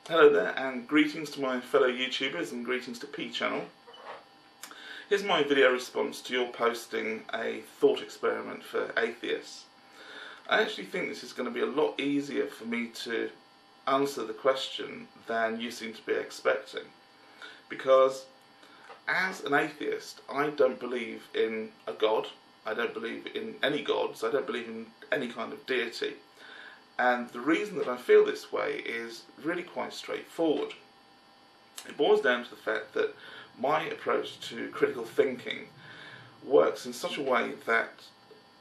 Hello there, and greetings to my fellow YouTubers and greetings to pchannel. Here's my video response to your posting a thought experiment for atheists. I actually think this is going to be a lot easier for me to answer the question than you seem to be expecting. Because as an atheist, I don't believe in a god, I don't believe in any gods, I don't believe in any kind of deity. And the reason that I feel this way is really quite straightforward. It boils down to the fact that my approach to critical thinking works in such a way that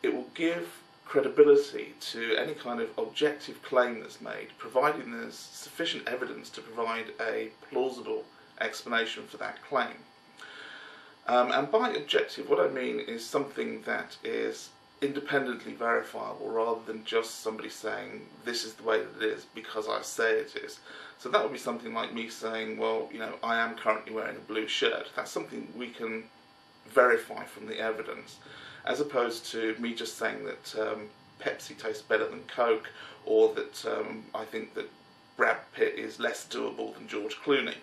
it will give credibility to any kind of objective claim that's made, providing there's sufficient evidence to provide a plausible explanation for that claim. And by objective, what I mean is something that is independently verifiable rather than just somebody saying this is the way that it is because I say it is. So that would be something like me saying, well, you know, I am currently wearing a blue shirt. That's something we can verify from the evidence, as opposed to me just saying that Pepsi tastes better than Coke, or that I think that Brad Pitt is less doable than George Clooney.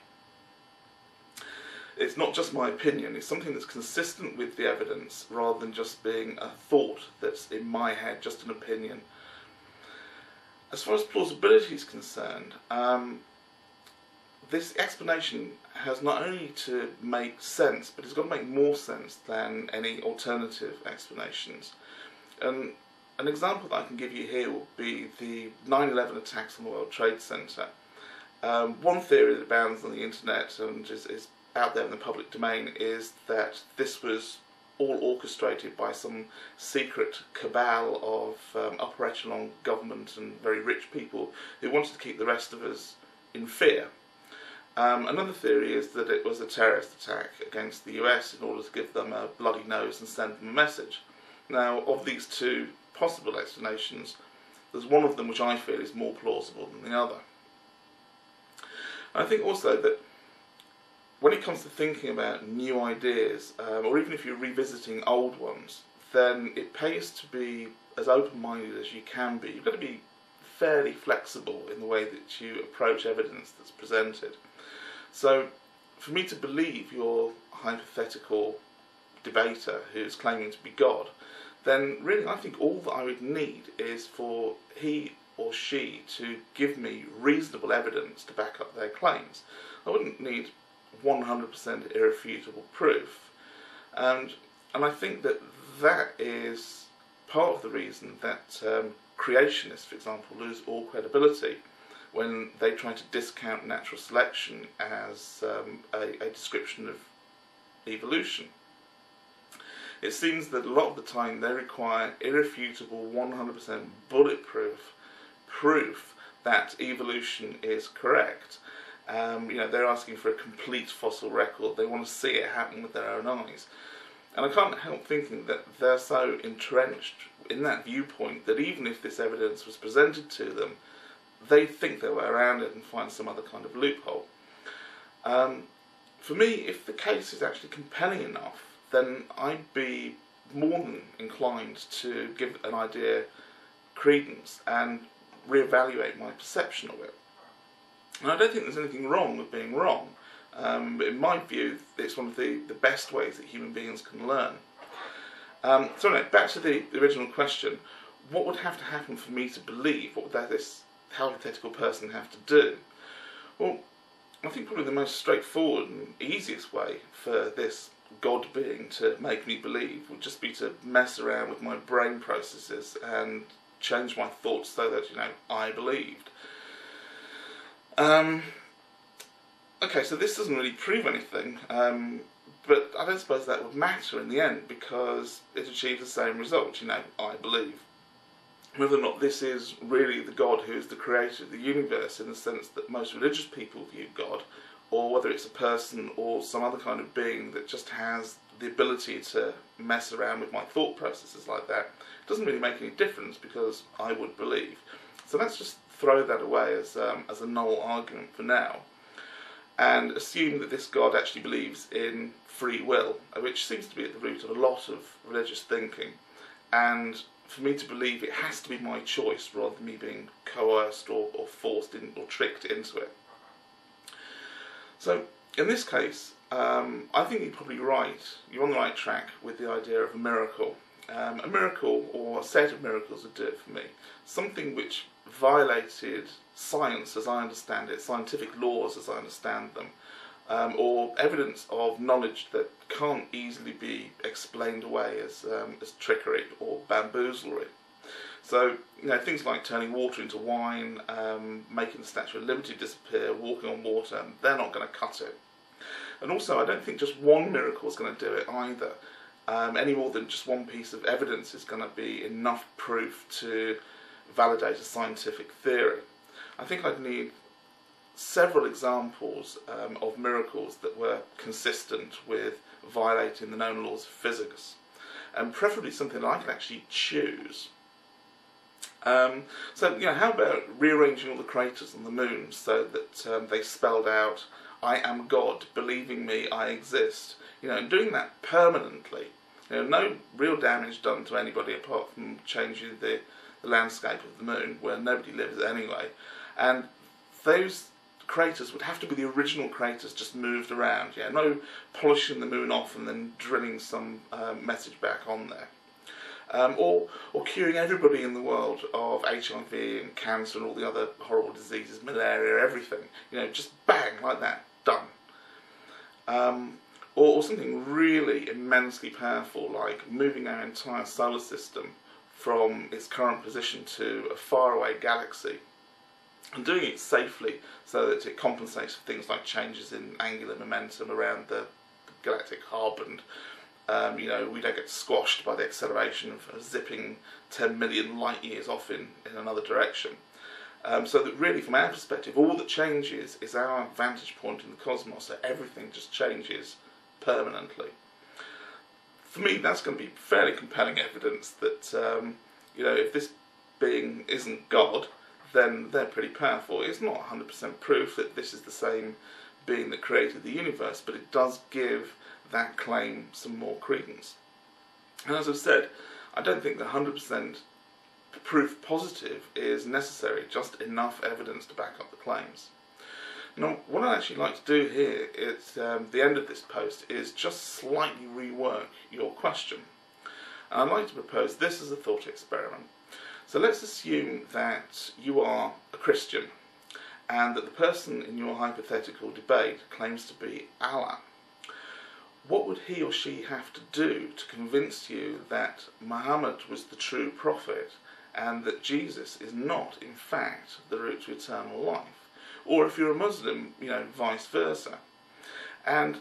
It's not just my opinion, it's something that's consistent with the evidence rather than just being a thought that's in my head, just an opinion. As far as plausibility is concerned, this explanation has not only to make sense, but it's got to make more sense than any alternative explanations. And an example that I can give you here will be the 9/11 attacks on the World Trade Center. One theory that abounds on the internet and is out there in the public domain is that this was all orchestrated by some secret cabal of upper echelon government and very rich people who wanted to keep the rest of us in fear. Another theory is that it was a terrorist attack against the US in order to give them a bloody nose and send them a message. Now, of these two possible explanations, there's one of them which I feel is more plausible than the other. I think also that when it comes to thinking about new ideas, or even if you're revisiting old ones, then it pays to be as open-minded as you can be. You've got to be fairly flexible in the way that you approach evidence that's presented. So, for me to believe your hypothetical debater who's claiming to be God, then really I think all that I would need is for he or she to give me reasonable evidence to back up their claims. I wouldn't need 100% irrefutable proof, and I think that that is part of the reason that creationists, for example, lose all credibility when they try to discount natural selection as a description of evolution. It seems that a lot of the time they require irrefutable, 100% bulletproof proof that evolution is correct. You know, they're asking for a complete fossil record. They want to see it happen with their own eyes. And I can't help thinking that they're so entrenched in that viewpoint that even if this evidence was presented to them, they think their way around it and find some other kind of loophole. For me, if the case is actually compelling enough, then I'd be more than inclined to give an idea credence and reevaluate my perception of it. And I don't think there's anything wrong with being wrong. In my view, it's one of the best ways that human beings can learn. So anyway, back to the original question. What would have to happen for me to believe? What would this hypothetical person have to do? Well, I think probably the most straightforward and easiest way for this God being to make me believe would just be to mess around with my brain processes and change my thoughts so that, you know, I believed. Okay, so this doesn't really prove anything, but I don't suppose that would matter in the end because it achieves the same result, you know, I believe. Whether or not this is really the God who is the creator of the universe in the sense that most religious people view God, or whether it's a person or some other kind of being that just has the ability to mess around with my thought processes like that, it doesn't really make any difference because I would believe. So let's just throw that away as a null argument for now, and assume that this God actually believes in free will, which seems to be at the root of a lot of religious thinking, and for me to believe it has to be my choice rather than me being coerced or forced in or tricked into it. So in this case, I think you're probably right. You're on the right track with the idea of a miracle. A miracle or a set of miracles would do it for me. Something which violated science as I understand it, scientific laws as I understand them, or evidence of knowledge that can't easily be explained away as trickery or bamboozlery. So, things like turning water into wine, making the Statue of Liberty disappear, walking on water, they're not going to cut it. And also, I don't think just one miracle is going to do it either. Any more than just one piece of evidence is going to be enough proof to validate a scientific theory. I think I'd need several examples of miracles that were consistent with violating the known laws of physics, and preferably something that I can actually choose. So, how about rearranging all the craters on the moon so that they spelled out, "I am God, believing me, I exist." And doing that permanently. No real damage done to anybody apart from changing the landscape of the moon, where nobody lives anyway. And those craters would have to be the original craters, just moved around. No polishing the moon off and then drilling some message back on there. Or curing everybody in the world of HIV and cancer and all the other horrible diseases, malaria, everything. Just bang, like that, done. Or something really immensely powerful, like moving our entire solar system from its current position to a faraway galaxy, and doing it safely so that it compensates for things like changes in angular momentum around the galactic hub, and we don't get squashed by the acceleration of zipping 10 million light years off in another direction. So that really, from our perspective, all that changes is our vantage point in the cosmos, so everything just changes permanently. For me, that's going to be fairly compelling evidence that, if this being isn't God, then they're pretty powerful. It's not 100% proof that this is the same being that created the universe, but it does give that claim some more credence. And as I've said, I don't think that 100% proof positive is necessary, just enough evidence to back up the claims. Now, what I'd actually like to do here at the end of this post is just slightly rework your question. And I'd like to propose this as a thought experiment. So let's assume that you are a Christian and that the person in your hypothetical debate claims to be Allah. What would he or she have to do to convince you that Muhammad was the true prophet and that Jesus is not, in fact, the route to eternal life? Or if you're a Muslim, vice versa. And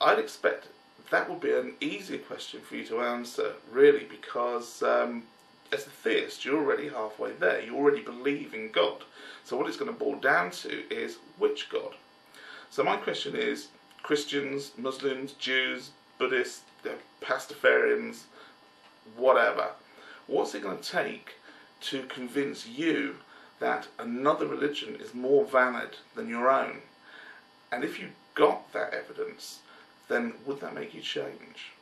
I'd expect that would be an easier question for you to answer, really, because as a theist, you're already halfway there. You already believe in God. So what it's going to boil down to is, which God? So my question is, Christians, Muslims, Jews, Buddhists, Pastafarians, whatever, what's it going to take to convince you that another religion is more valid than your own? And if you got that evidence, then would that make you change?